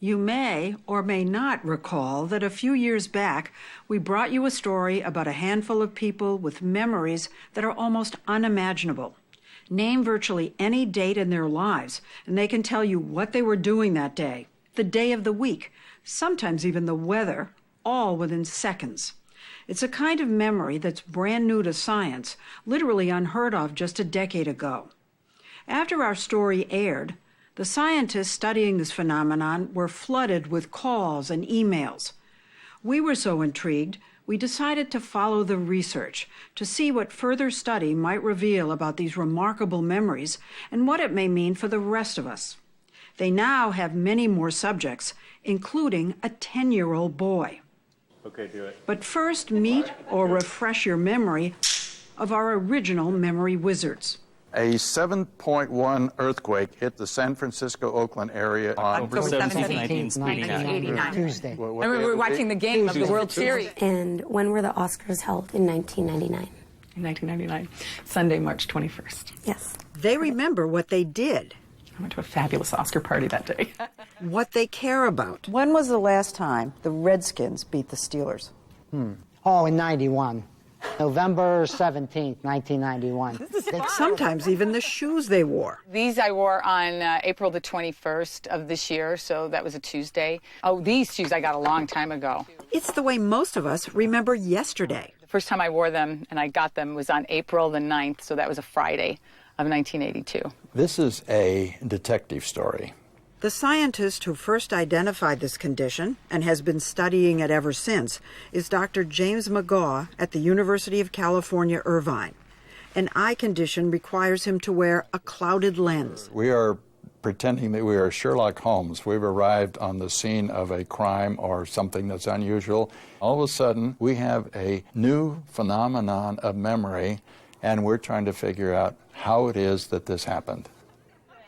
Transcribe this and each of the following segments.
You may or may not recall that a few years back, we brought you a story about a handful of people with memories that are almost unimaginable. Name virtually any date in their lives, and they can tell you what they were doing that day, the day of the week, sometimes even the weather, all within seconds. It's a kind of memory that's brand new to science, literally unheard of just a decade ago. After our story aired, the scientists studying this phenomenon were flooded with calls and emails. We were so intrigued, we decided to follow the research to see what further study might reveal about these remarkable memories and what it may mean for the rest of us. They now have many more subjects, including a 10-year-old boy. Okay, do it. But first, meet or refresh your memory of our original memory wizards. A 7.1 earthquake hit the San Francisco-Oakland area on October 17th, 1989. Tuesday. And we were watching the game of the World Series. And when were the Oscars held? In 1999. In 1999, Sunday, March 21st. Yes. They remember what they did, I went to a fabulous Oscar party that day. what they care about. When was the last time the Redskins beat the Steelers? Oh, in 91. November 17th, 1991. Sometimes even the shoes they wore. These I wore on April the 21st of this year, so that was a Tuesday. Oh, these shoes I got a long time ago. It's the way most of us remember yesterday. The first time I wore them and I got them was on April the 9th, so that was a Friday of 1982. This is a detective story. The scientist who first identified this condition and has been studying it ever since is Dr. James McGaugh at the University of California, Irvine. An eye condition requires him to wear a clouded lens. We are pretending that we are Sherlock Holmes. We've arrived on the scene of a crime or something that's unusual. All of a sudden, we have a new phenomenon of memory, and we're trying to figure out how it is that this happened.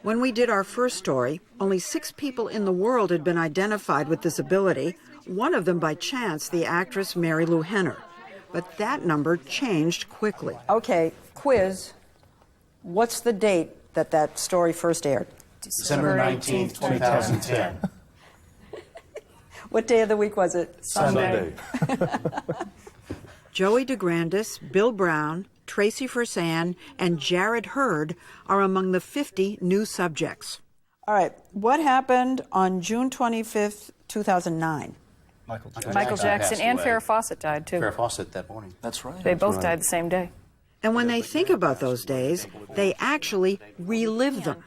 When we did our first story, only 6 people in the world had been identified with this ability, one of them by chance the actress Mary Lou Henner. But that number changed quickly. Okay, quiz. What's the date that that story first aired? December 19th, 2010. What day of the week was it? Sunday. Joey DeGrandis, Bill Brown, Tracy Fursan, and Jared Hurd are among the 50 new subjects. All right, what happened on June 25th, 2009? Michael Jackson and Farrah Fawcett died, too. Farrah Fawcett that morning. That's right. They both died the same day. And when they think about those days, they actually relive them.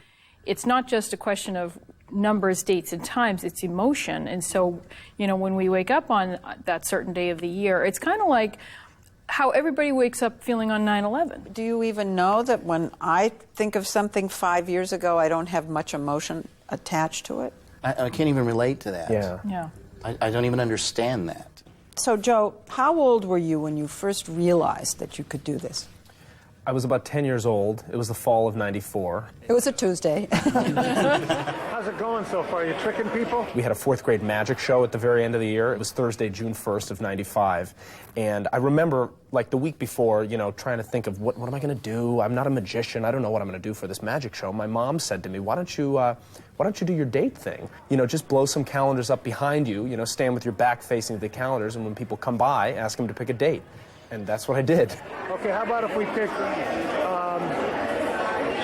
It's not just a question of numbers, dates, and times, it's emotion. And so, you know, when we wake up on that certain day of the year, it's kind of like how everybody wakes up feeling on 9/11. Do you even know that when I think of something 5 years ago, I don't have much emotion attached to it? I can't even relate to that. Yeah. I don't even understand that. So, Joe, how old were you when you first realized that you could do this? I was about 10 years old. It was the fall of '94. It was a Tuesday. How's it going so far? You tricking people? We had a 4th grade magic show at the very end of the year. It was Thursday, June 1st of '95. And I remember, like, the week before, you know, trying to think of what am I going to do? I'm not a magician. I don't know what I'm going to do for this magic show. My mom said to me, why don't you do your date thing? You know, just blow some calendars up behind you, you know, stand with your back facing the calendars, and when people come by, ask them to pick a date. And that's what I did. Okay, how about if we pick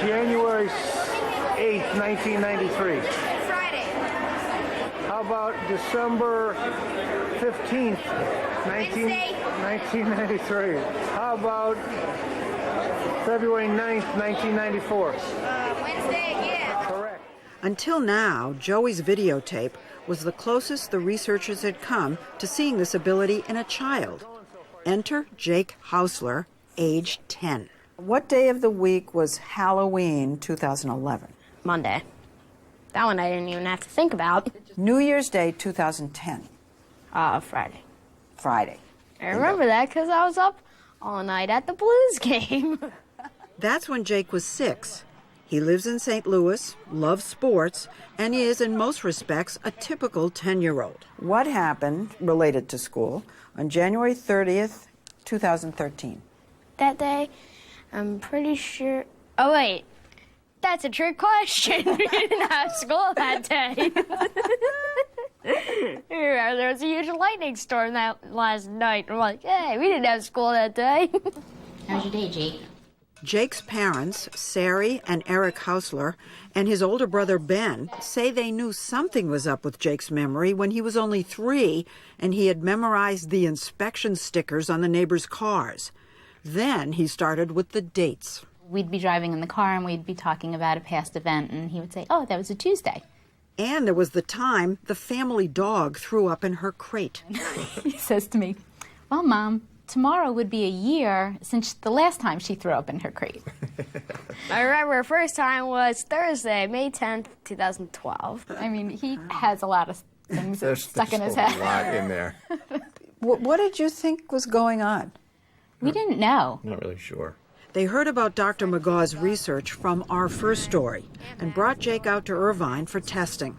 January 8th, 1993? Friday. How about December 15th, 1993? How about February 9th, 1994? Wednesday again. Correct. Until now, Joey's videotape was the closest the researchers had come to seeing this ability in a child. Enter Jake Hausler, age 10. What day of the week was Halloween 2011? Monday. That one I didn't even have to think about. New Year's Day 2010? Friday. Friday. I remember that because I was up all night at the Blues game. That's when Jake was 6. He lives in St. Louis, loves sports, and is, in most respects, a typical 10-year-old. What happened, related to school, on January 30th, 2013? That day, I'm pretty sure... Oh, wait. That's a trick question. We didn't have school that day. There was a huge lightning storm that last night. We're like, hey, we didn't have school that day. How was your day, Jake? Jake's parents, Sari and Eric Hausler, and his older brother Ben, say they knew something was up with Jake's memory when he was only 3 and he had memorized the inspection stickers on the neighbors' cars. Then he started with the dates. We'd be driving in the car and we'd be talking about a past event, and he would say, oh, that was a Tuesday. And there was the time the family dog threw up in her crate. He says to me, well, Mom, tomorrow would be a year since the last time she threw up in her crate. I remember her first time was Thursday, May 10th, 2012. I mean, he has a lot of things stuck in his head. There's a lot in there. What did you think was going on? We didn't know. I'm not really sure. They heard about Dr. McGaw's research from Our First Story and brought Jake out to Irvine for testing.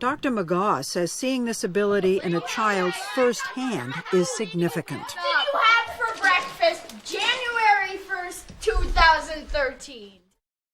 Dr. McGaw says seeing this ability in a child firsthand is significant. What did you have for breakfast January 1st, 2013?